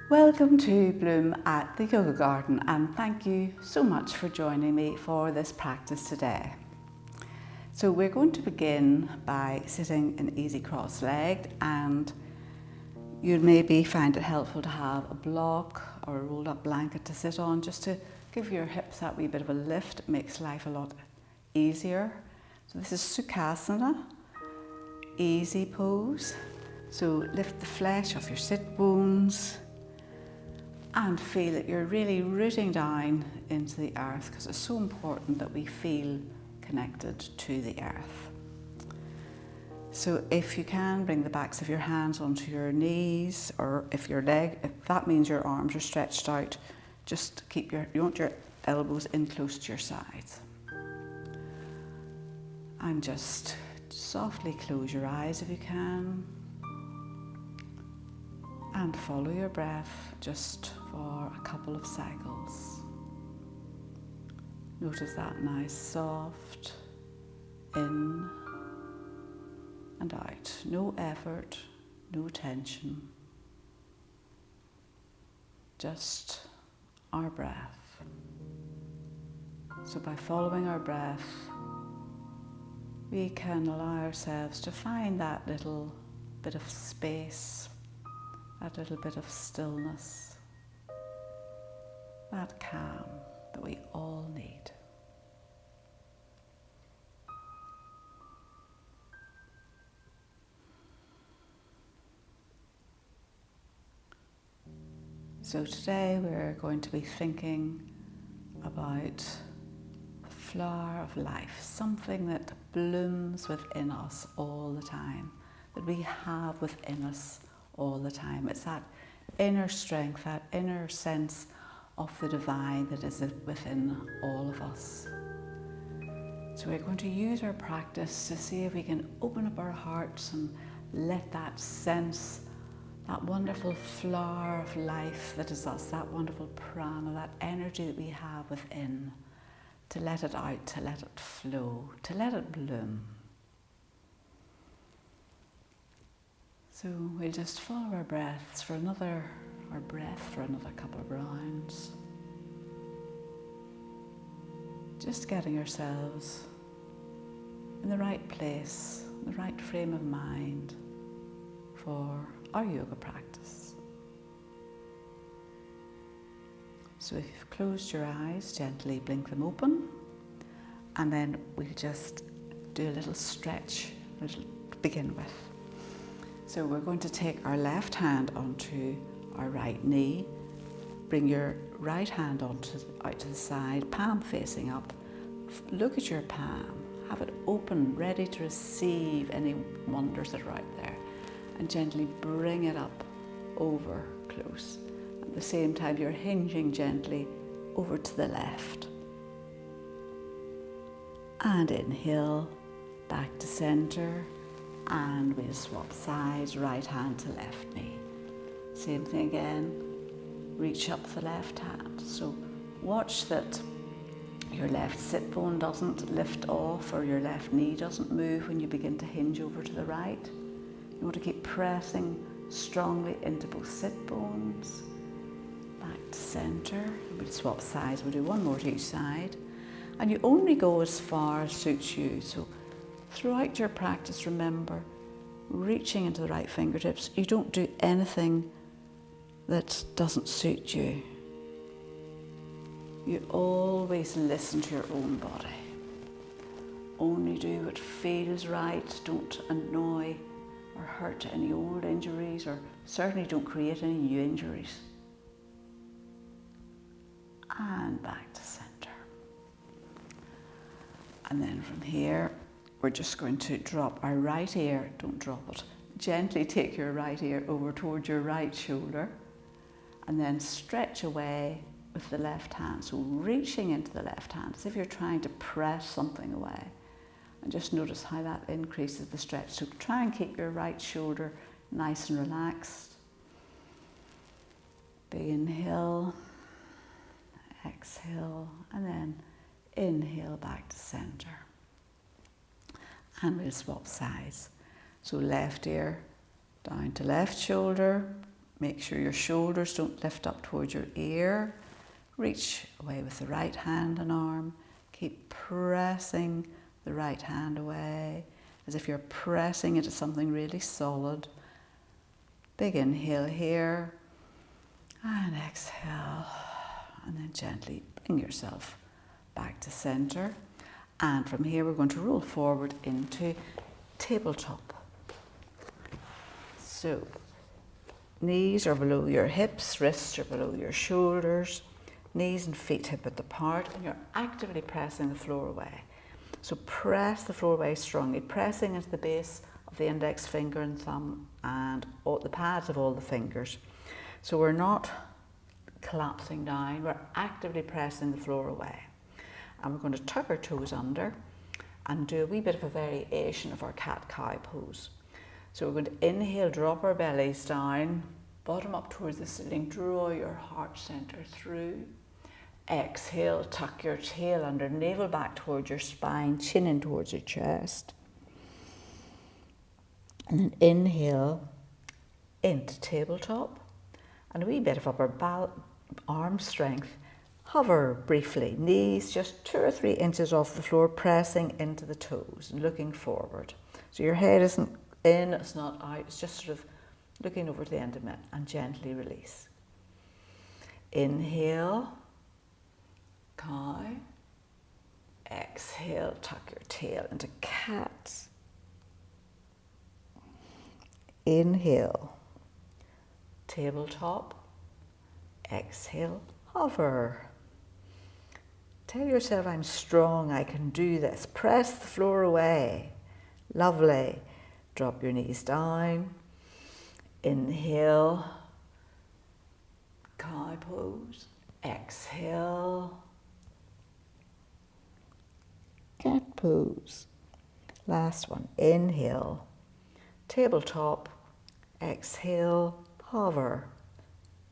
Welcome to Bloom at the Yoga Garden, and thank you so much for joining me for this practice today. So we're going to begin by sitting in easy cross-legged, and you'd maybe find it helpful to have a block or a rolled up blanket to sit on just to give your hips that wee bit of a lift. It makes life a lot easier. So this is Sukhasana, easy pose. So lift the flesh off your sit bones and feel that you're really rooting down into the earth, because it's so important that we feel connected to the earth. So if you can, bring the backs of your hands onto your knees, or if that means your arms are stretched out, just keep you want your elbows in close to your sides. And just softly close your eyes if you can. And follow your breath just for a couple of cycles. Notice that nice soft in and out. No effort, no tension. Just our breath. So by following our breath, we can allow ourselves to find that little bit of space, that little bit of stillness, that calm that we all need. So today we're going to be thinking about the flower of life, something that blooms within us all the time, that we have within us all the time. It's that inner strength, that inner sense of the divine that is within all of us. So we're going to use our practice to see if we can open up our hearts and let that sense, that wonderful flower of life that is us, that wonderful prana, that energy that we have within, to let it out, to let it flow, to let it bloom. So we'll just follow our breath for another couple of rounds. Just getting ourselves in the right place, the right frame of mind for our yoga practice. So if you've closed your eyes, gently blink them open, and then we'll just do a little stretch to begin with. So we're going to take our left hand onto our right knee, bring your right hand out to the side, palm facing up. Look at your palm, have it open, ready to receive any wonders that are out there, and gently bring it up over close. At the same time, you're hinging gently over to the left. And inhale, back to center. And we'll swap sides, right hand to left knee. Same thing again, reach up the left hand. So watch that your left sit bone doesn't lift off or your left knee doesn't move when you begin to hinge over to the right. You want to keep pressing strongly into both sit bones. Back to center. We'll swap sides, we'll do one more to each side. And you only go as far as suits you. So throughout your practice, remember, reaching into the right fingertips. You don't do anything that doesn't suit you. You always listen to your own body. Only do what feels right. Don't annoy or hurt any old injuries, or certainly don't create any new injuries. And back to center. And then from here, we're just going to drop our right ear. Don't drop it. Gently take your right ear over towards your right shoulder, and then stretch away with the left hand. So reaching into the left hand as if you're trying to press something away. And just notice how that increases the stretch. So try and keep your right shoulder nice and relaxed. Big inhale, exhale, and then inhale back to center. And we'll swap sides. So left ear down to left shoulder, Make sure your shoulders don't lift up towards your ear. Reach away with the right hand and arm. Keep pressing the right hand away as if you're pressing into something really solid. Big inhale here and exhale, and then gently bring yourself back to center. And from here we're going to roll forward into tabletop. So knees are below your hips, wrists are below your shoulders, knees and feet hip width apart, and you're actively pressing the floor away. So press the floor away strongly, pressing into the base of the index finger and thumb and all the pads of all the fingers. So we're not collapsing down, we're actively pressing the floor away. And we're going to tuck our toes under and do a wee bit of a variation of our cat-cow pose. So we're going to inhale, drop our bellies down, bottom up towards the ceiling, draw your heart center through. Exhale, tuck your tail under, navel back towards your spine, chin in towards your chest. And then inhale into tabletop and a wee bit of upper arm strength. Hover briefly, knees just 2 or 3 inches off the floor, pressing into the toes and looking forward. So your head isn't in, it's not out, it's just sort of looking over to the end of it, and gently release. Inhale, cow. Exhale, tuck your tail into cat. Inhale, tabletop. Exhale, hover. Tell yourself, I'm strong, I can do this. Press the floor away. Lovely. Drop your knees down. Inhale, cow pose. Exhale, cat pose. Last one. Inhale, tabletop. Exhale, hover.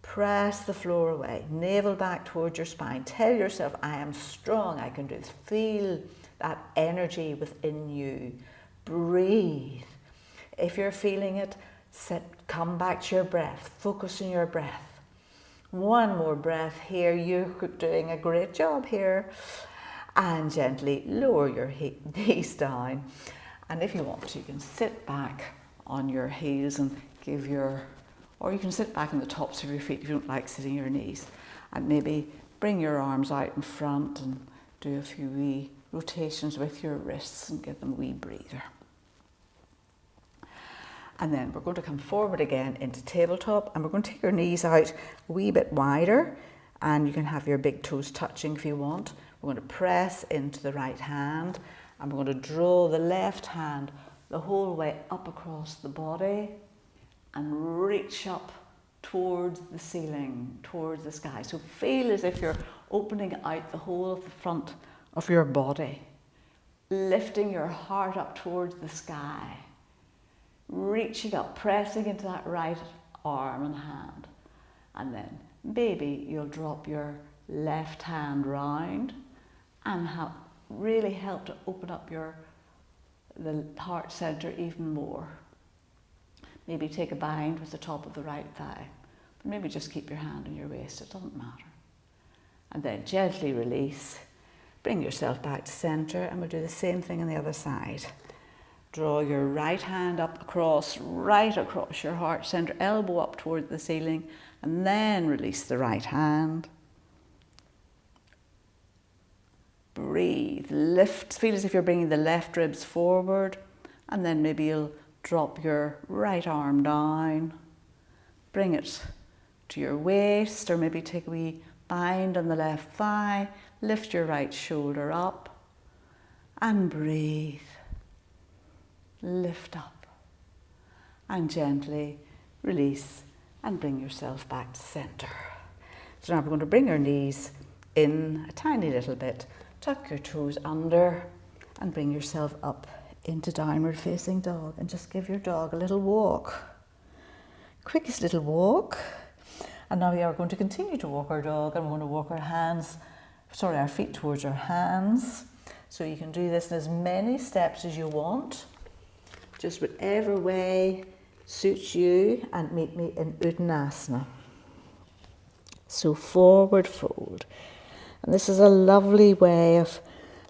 Press the floor away, navel back towards your spine. Tell yourself, I am strong, I can do this. Feel that energy within you. Breathe. If you're feeling it, come back to your breath. Focus on your breath. One more breath here. You're doing a great job here. And gently lower your knees down. And if you want to, you can sit back on your heels and or you can sit back on the tops of your feet if you don't like sitting your knees, and maybe bring your arms out in front and do a few wee rotations with your wrists and give them a wee breather. And then we're going to come forward again into tabletop, and we're going to take your knees out a wee bit wider, and you can have your big toes touching if you want. We're going to press into the right hand, and we're going to draw the left hand the whole way up across the body and reach up towards the ceiling, towards the sky. So feel as if you're opening out the whole of the front of your body, lifting your heart up towards the sky, reaching up, pressing into that right arm and hand. And then maybe you'll drop your left hand round and really help to open up the heart center even more. Maybe take a bind with the top of the right thigh. But maybe just keep your hand on your waist, it doesn't matter. And then gently release. Bring yourself back to center, and we'll do the same thing on the other side. Draw your right hand up right across your heart center, elbow up toward the ceiling, and then release the right hand. Breathe, lift, feel as if you're bringing the left ribs forward, and then maybe you'll drop your right arm down, bring it to your waist, or maybe take a wee bind on the left thigh, lift your right shoulder up, and breathe. Lift up, and gently release, and bring yourself back to center. So now we're going to bring your knees in a tiny little bit, tuck your toes under, and bring yourself up into downward facing dog, and just give your dog a little walk. Quickest little walk. And now we are going to continue to walk our dog, and we're going to walk our feet towards our hands. So you can do this in as many steps as you want, just whatever way suits you, and meet me in Uttanasana. So forward fold. And this is a lovely way of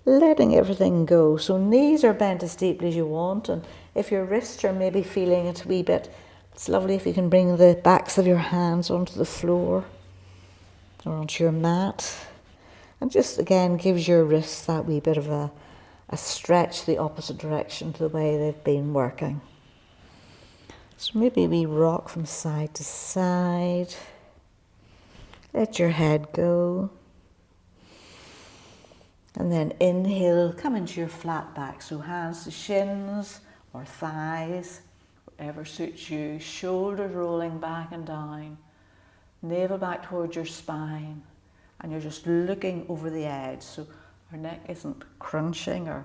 letting everything go. So knees are bent as deeply as you want, and if your wrists are maybe feeling it a wee bit, it's lovely if you can bring the backs of your hands onto the floor or onto your mat. And just again gives your wrists that wee bit of a stretch the opposite direction to the way they've been working. So maybe we rock from side to side. Let your head go. And then inhale, come into your flat back. So hands to shins or thighs, whatever suits you. Shoulders rolling back and down. Navel back towards your spine. And you're just looking over the edge. So our neck isn't crunching or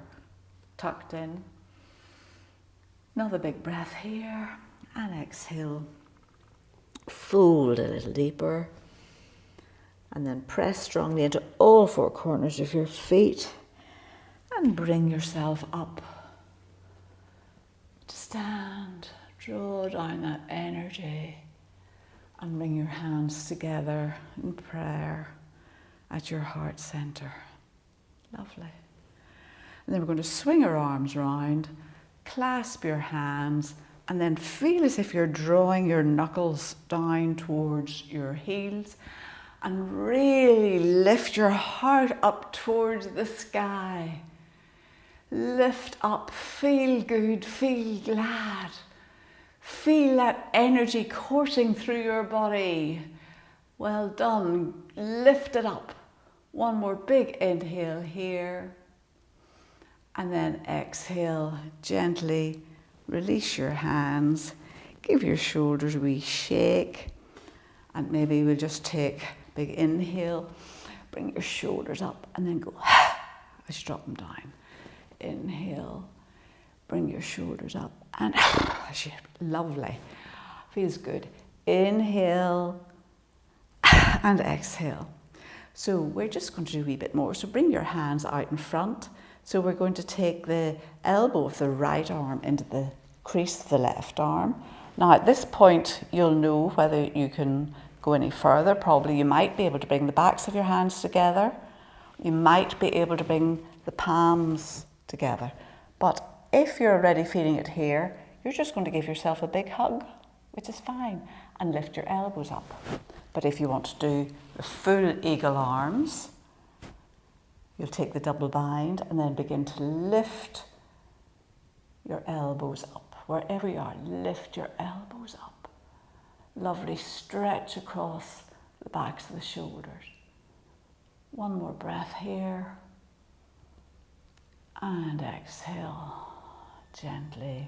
tucked in. Another big breath here. And exhale. Fold a little deeper. And then press strongly into all four corners of your feet and bring yourself up. Stand, draw down that energy and bring your hands together in prayer at your heart center. Lovely. And then we're going to swing our arms around, clasp your hands, and then feel as if you're drawing your knuckles down towards your heels. And really lift your heart up towards the sky. Lift up, feel good, feel glad. Feel that energy coursing through your body. Well done, lift it up. One more big inhale here. And then exhale, gently release your hands. Give your shoulders a wee shake. And maybe we'll just take big inhale, bring your shoulders up and then go as you drop them down. Inhale, bring your shoulders up and lovely, feels good. Inhale and exhale. So we're just going to do a wee bit more. So bring your hands out in front. So we're going to take the elbow of the right arm into the crease of the left arm. Now at this point you'll know whether you can go any further. Probably you might be able to bring the backs of your hands together. You might be able to bring the palms together. But if you're already feeling it here, you're just going to give yourself a big hug, which is fine, and lift your elbows up. But if you want to do the full eagle arms, you'll take the double bind and then begin to lift your elbows up. Wherever you are, lift your elbows up. Lovely stretch across the backs of the shoulders. One more breath here. And exhale. Gently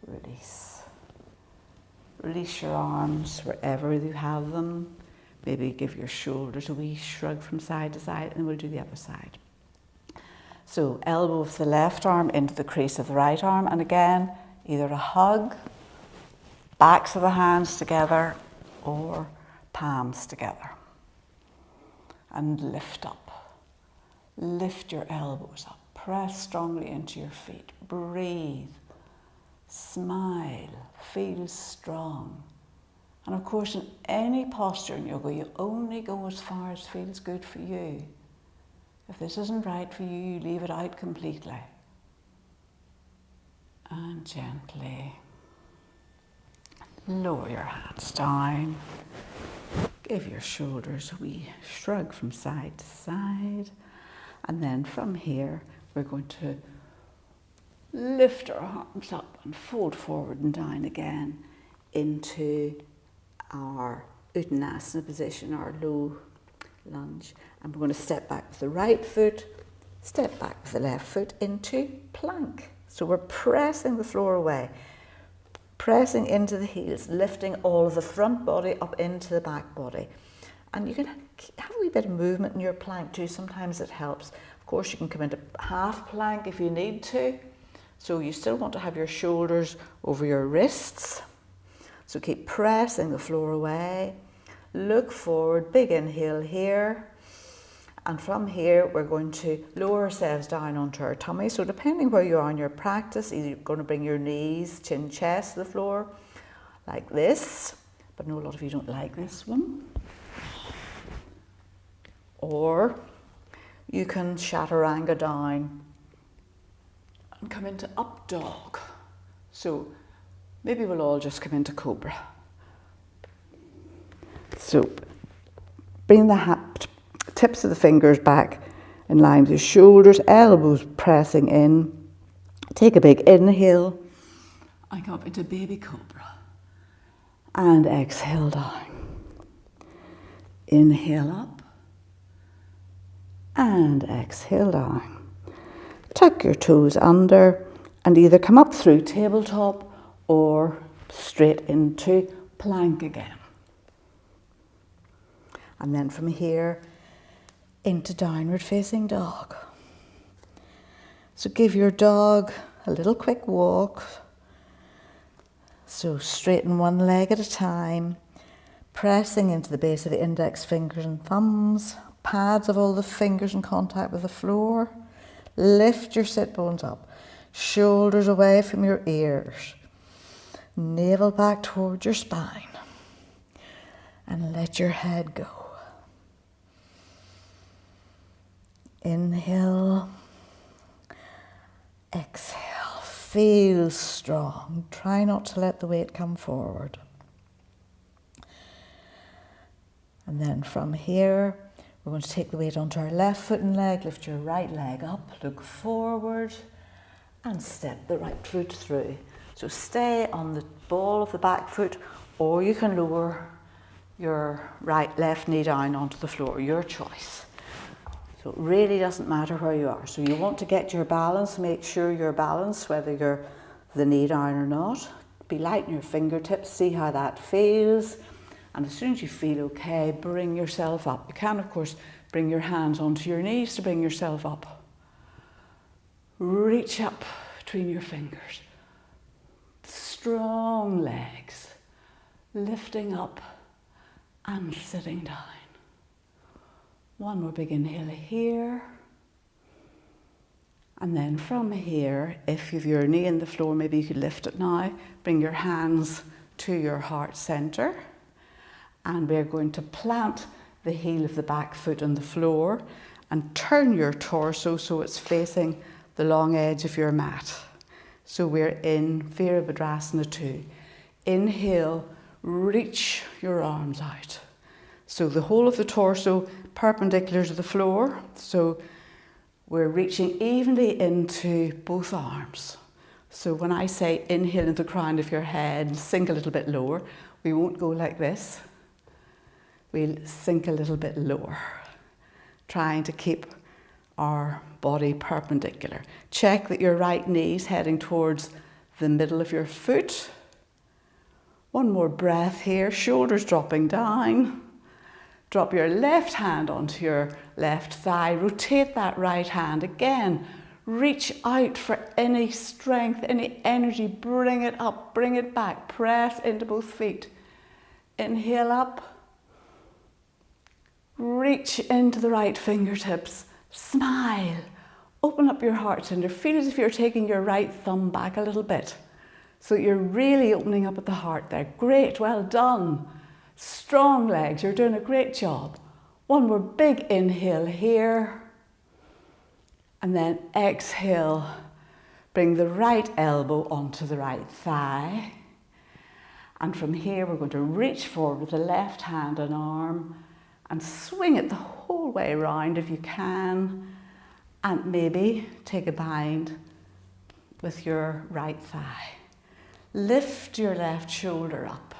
release. Release your arms wherever you have them. Maybe give your shoulders a wee shrug from side to side, and we'll do the other side. So elbow of the left arm into the crease of the right arm, and again, either a hug, backs of the hands together, or palms together. And lift up. Lift your elbows up. Press strongly into your feet. Breathe. Smile. Feel strong. And of course, in any posture in yoga, you only go as far as feels good for you. If this isn't right for you, you leave it out completely. And gently lower your hands down. Give your shoulders a wee shrug from side to side. And then from here, we're going to lift our arms up and fold forward and down again into our Uttanasana position, our low lunge. And we're going to step back with the right foot, step back with the left foot into plank. So we're pressing the floor away, pressing into the heels, lifting all of the front body up into the back body. And you can have a wee bit of movement in your plank too. Sometimes it helps. Of course, you can come into half plank if you need to. So you still want to have your shoulders over your wrists. So keep pressing the floor away. Look forward, big inhale here. And from here, we're going to lower ourselves down onto our tummy. So depending where you are in your practice, either you're going to bring your knees, chin, chest to the floor, like this, but I know a lot of you don't like this one. Or you can chaturanga down and come into up dog. So maybe we'll all just come into cobra. So bring the tips of the fingers back in line with your shoulders, elbows pressing in. Take a big inhale and come up into baby cobra. And exhale down. Inhale up and exhale down. Tuck your toes under and either come up through tabletop or straight into plank again. And then from here into downward facing dog. So give your dog a little quick walk. So straighten one leg at a time, pressing into the base of the index fingers and thumbs, pads of all the fingers in contact with the floor. Lift your sit bones up, shoulders away from your ears, navel back towards your spine, and let your head go. Inhale, exhale. Feel strong. Try not to let the weight come forward. And then from here, we're going to take the weight onto our left foot and leg. Lift your right leg up, look forward, and step the right foot through. So stay on the ball of the back foot, or you can lower your left knee down onto the floor, your choice. So it really doesn't matter where you are. So you want to get your balance, make sure you're balanced, whether you're the knee down or not. Be light in your fingertips, see how that feels. And as soon as you feel okay, bring yourself up. You can, of course, bring your hands onto your knees to bring yourself up. Reach up between your fingers. Strong legs, lifting up and sitting down. One more big inhale here. And then from here, if you've your knee in the floor, maybe you could lift it now. Bring your hands to your heart center. And we're going to plant the heel of the back foot on the floor and turn your torso so it's facing the long edge of your mat. So we're in Virabhadrasana 2. Inhale, reach your arms out. So the whole of the torso perpendicular to the floor. So we're reaching evenly into both arms. So when I say inhale into the crown of your head, sink a little bit lower. We won't go like this. We'll sink a little bit lower, trying to keep our body perpendicular. Check that your right knee's heading towards the middle of your foot. One more breath here, shoulders dropping down. Drop your left hand onto your left thigh. Rotate that right hand again. Reach out for any strength, any energy. Bring it up, bring it back. Press into both feet. Inhale up. Reach into the right fingertips. Smile. Open up your heart center. Feel as if you're taking your right thumb back a little bit. So you're really opening up at the heart there. Great, well done. Strong legs, you're doing a great job. One more big inhale here. And then exhale. Bring the right elbow onto the right thigh. And from here, we're going to reach forward with the left hand and arm and swing it the whole way around if you can. And maybe take a bind with your right thigh. Lift your left shoulder up.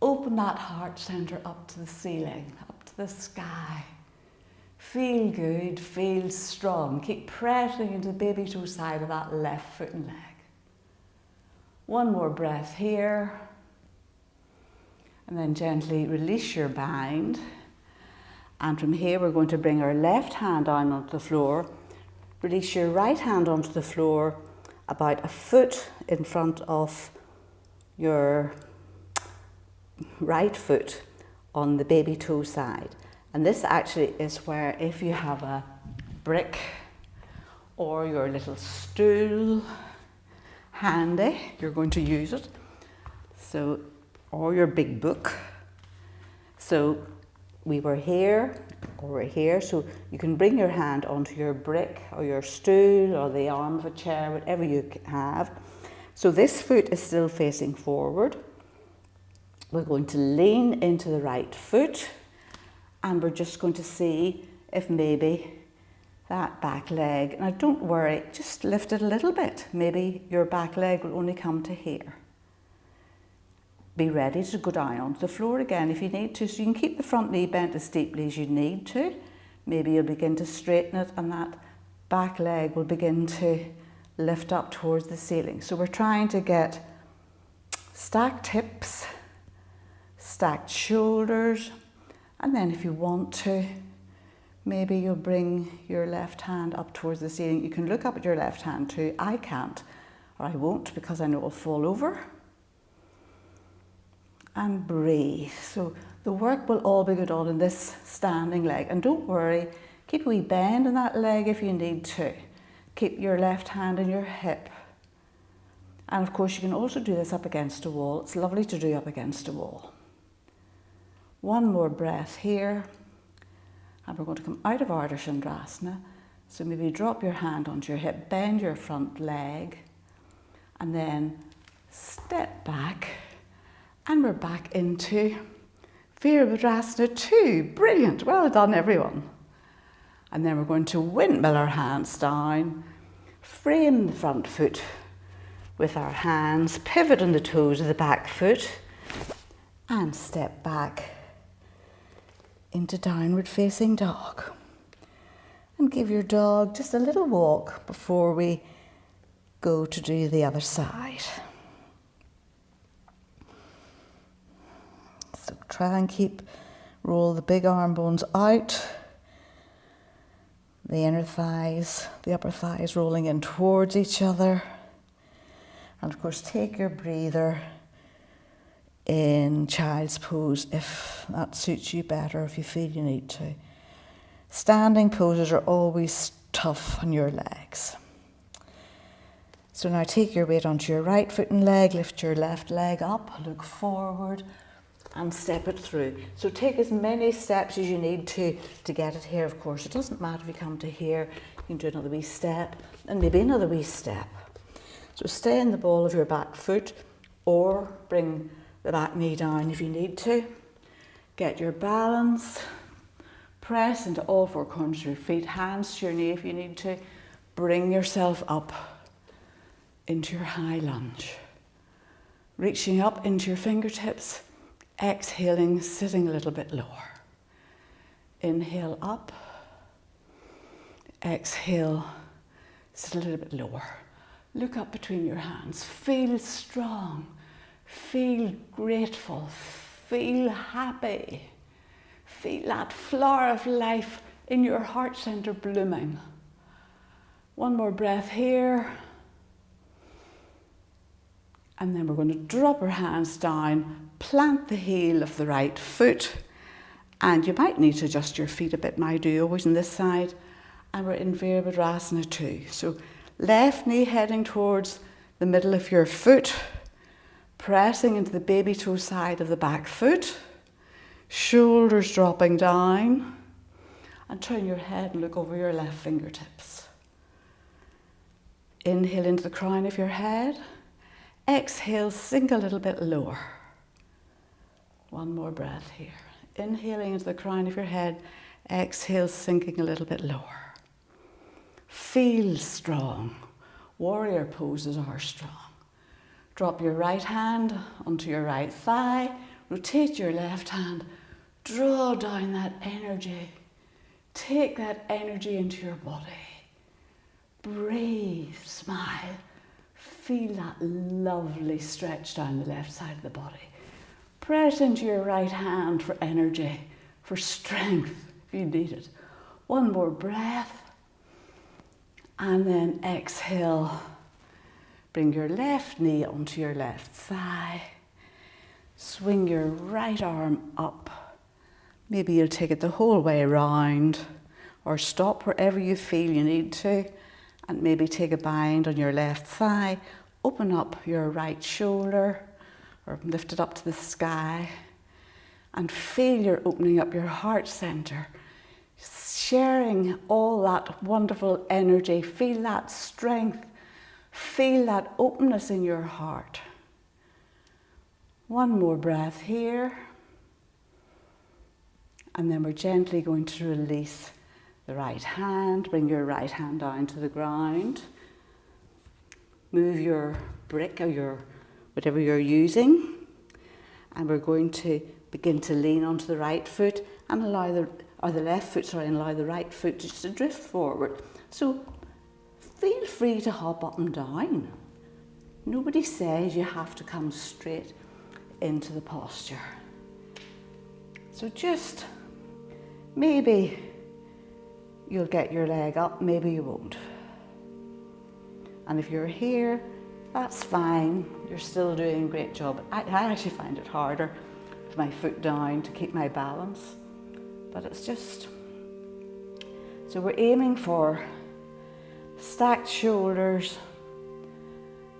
Open that heart center up to the ceiling, up to the sky. Feel good, feel strong. Keep pressing into the baby toe side of that left foot and leg. One more breath here. And then gently release your bind. And from here, we're going to bring our left hand down onto the floor. Release your right hand onto the floor about a foot in front of your right foot on the baby toe side. And this actually is where, if you have a brick or your little stool handy, you're going to use it. So, or your big book. So we were here, or we're here, so you can bring your hand onto your brick or your stool or the arm of a chair, whatever you have. So this foot is still facing forward. We're going to lean into the right foot, and we're just going to see if maybe that back leg, now don't worry, just lift it a little bit. Maybe your back leg will only come to here. Be ready to go down onto the floor again if you need to. So you can keep the front knee bent as deeply as you need to. Maybe you'll begin to straighten it and that back leg will begin to lift up towards the ceiling. So we're trying to get stacked hips, stacked shoulders, and then if you want to, maybe you'll bring your left hand up towards the ceiling. You can look up at your left hand too. I can't, or I won't, because I know it'll fall over. And breathe. So the work will all be good on in this standing leg. And don't worry, keep a wee bend in that leg if you need to. Keep your left hand in your hip. And of course you can also do this up against a wall. It's lovely to do up against a wall. One more breath here. And we're going to come out of Ardha Chandrasana. So maybe drop your hand onto your hip, bend your front leg, and then step back. And we're back into Virabhadrasana 2. Brilliant, well done everyone. And then we're going to windmill our hands down, frame the front foot with our hands, pivot on the toes of the back foot, and step back into downward facing dog. And give your dog just a little walk before we go to do the other side. So try and roll the big arm bones out, the inner thighs, the upper thighs rolling in towards each other. And of course take your breather in child's pose if that suits you better, if you feel you need to. Standing poses are always tough on your legs. So now take your weight onto your right foot and leg, lift your left leg up, look forward, and step it through. So take as many steps as you need to get it here, of course. It doesn't matter if you come to here, you can do another wee step, and maybe another wee step. So stay in the ball of your back foot, or bring the back knee down if you need to. Get your balance, press into all four corners of your feet, hands to your knee if you need to. Bring yourself up into your high lunge. Reaching up into your fingertips, exhaling, sitting a little bit lower. Inhale up, exhale, sit a little bit lower. Look up between your hands, feel strong, feel grateful, feel happy. Feel that flower of life in your heart center blooming. One more breath here. And then we're going to drop our hands down, plant the heel of the right foot, and you might need to adjust your feet a bit. I do always on this side. And we're in Virabhadrasana 2. So left knee heading towards the middle of your foot, pressing into the baby toe side of the back foot, shoulders dropping down, and turn your head and look over your left fingertips. Inhale into the crown of your head. Exhale, sink a little bit lower. One more breath here. Inhaling into the crown of your head. Exhale, sinking a little bit lower. Feel strong. Warrior poses are strong. Drop your right hand onto your right thigh. Rotate your left hand. Draw down that energy. Take that energy into your body. Breathe, smile. Feel that lovely stretch down the left side of the body. Press into your right hand for energy, for strength if you need it. One more breath. And then exhale. Bring your left knee onto your left thigh. Swing your right arm up. Maybe you'll take it the whole way around, or stop wherever you feel you need to. And maybe take a bind on your left thigh, open up your right shoulder, or lifted up to the sky, and feel you're opening up your heart center, sharing all that wonderful energy. Feel that strength, feel that openness in your heart. One more breath here, and then we're gently going to release the right hand. Bring your right hand down to the ground. Move your brick or your whatever you're using, and we're going to begin to lean onto the right foot and allow the left foot, and allow the right foot just to drift forward. So feel free to hop up and down. Nobody says you have to come straight into the posture. So just maybe you'll get your leg up, maybe you won't. And if you're here, that's fine. You're still doing a great job. I actually find it harder with my foot down to keep my balance. But it's just, so we're aiming for stacked shoulders,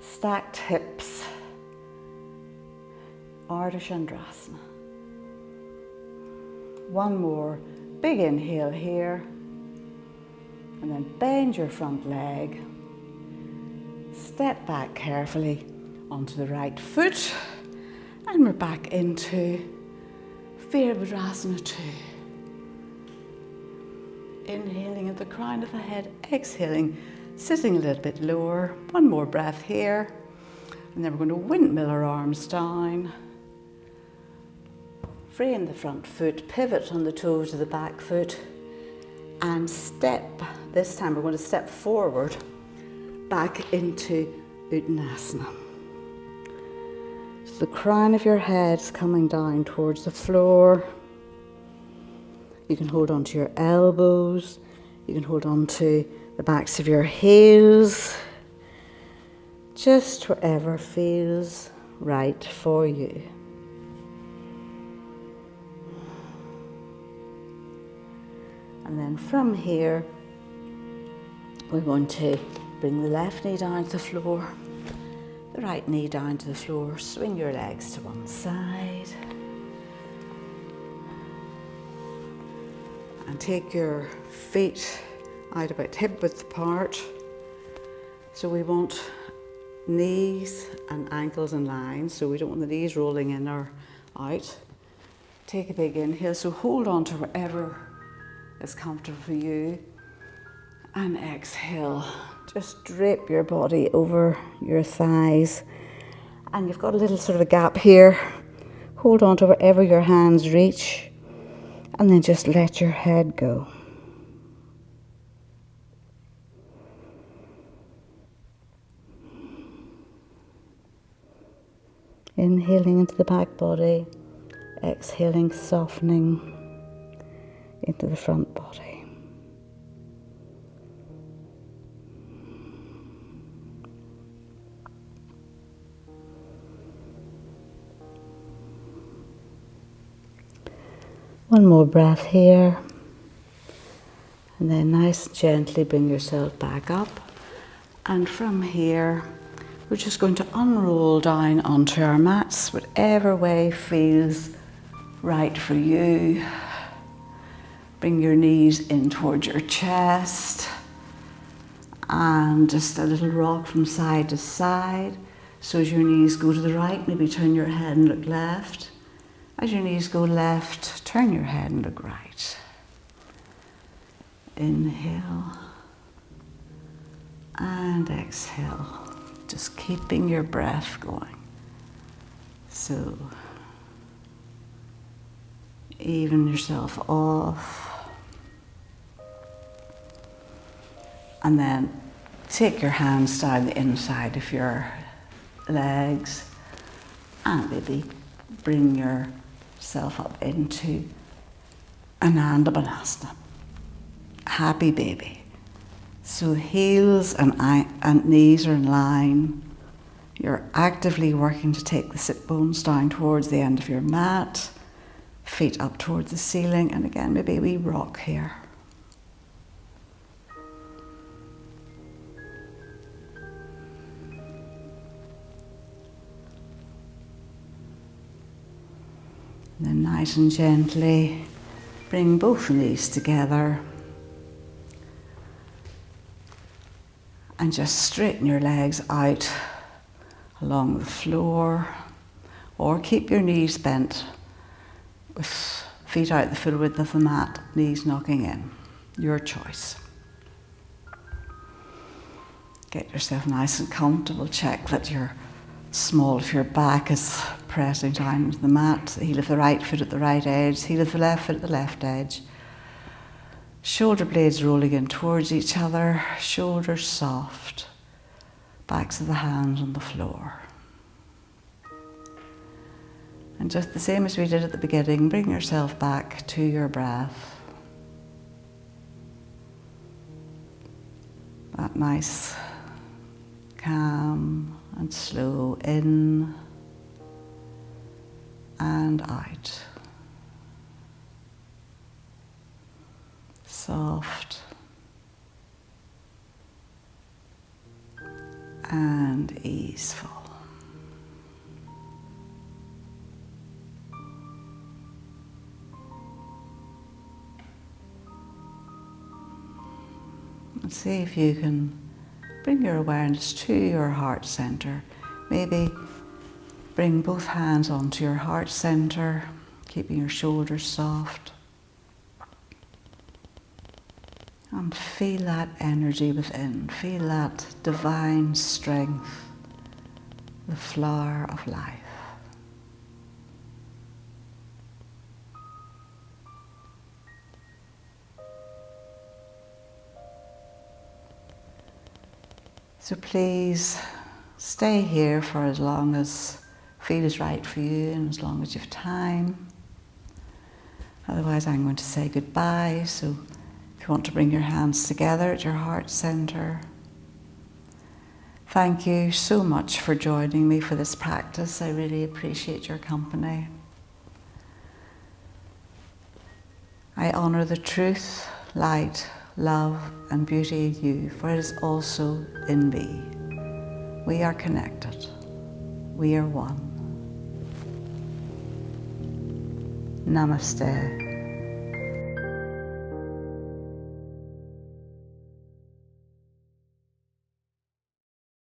stacked hips, Ardha Chandrasana. One more big inhale here, and then bend your front leg. Step back carefully onto the right foot, and we're back into Virabhadrasana 2. Inhaling at the crown of the head, exhaling, sitting a little bit lower. One more breath here, and then we're going to windmill our arms down. Frame the front foot, pivot on the toes of the back foot, and step. This time we're going to step forward back into Uttanasana. So the crown of your head's coming down towards the floor. You can hold on to your elbows. You can hold on to the backs of your heels. Just wherever feels right for you. And then from here, we're going to bring the left knee down to the floor, the right knee down to the floor. Swing your legs to one side. And take your feet out about hip width apart. So we want knees and ankles in line, so we don't want the knees rolling in or out. Take a big inhale, so hold on to wherever is comfortable for you. And exhale, just drape your body over your thighs. And you've got a little sort of a gap here. Hold on to wherever your hands reach. And then just let your head go. Inhaling into the back body, exhaling, softening into the front body. One more breath here, and then nice and gently bring yourself back up. And from here, we're just going to unroll down onto our mats, whatever way feels right for you. Bring your knees in towards your chest, and just a little rock from side to side. So as your knees go to the right, maybe turn your head and look left. As your knees go left, turn your head and look right. Inhale and exhale, just keeping your breath going. So even yourself off. And then take your hands down the inside of your legs and maybe bring yourself up into Ananda Banasana. Happy baby. So heels and knees are in line. You're actively working to take the sit bones down towards the end of your mat. Feet up towards the ceiling, and again, maybe we rock here. And then nice and gently bring both knees together and just straighten your legs out along the floor, or keep your knees bent with feet out the full width of the mat, knees knocking in. Your choice. Get yourself nice and comfortable. Check that your small of your back is pressing down into the mat. The heel of the right foot at the right edge, heel of the left foot at the left edge. Shoulder blades rolling in towards each other, shoulders soft, backs of the hands on the floor. And just the same as we did at the beginning, bring yourself back to your breath. That nice, calm and slow in and out. Soft and easeful. And see if you can bring your awareness to your heart center. Maybe bring both hands onto your heart center, keeping your shoulders soft. And feel that energy within. Feel that divine strength, the flower of life. So please stay here for as long as feels right for you and as long as you have time. Otherwise I'm going to say goodbye. So if you want to bring your hands together at your heart center. Thank you so much for joining me for this practice. I really appreciate your company. I honor the truth, light, love and beauty in you, for it is also in me. We are connected. We are one. Namaste.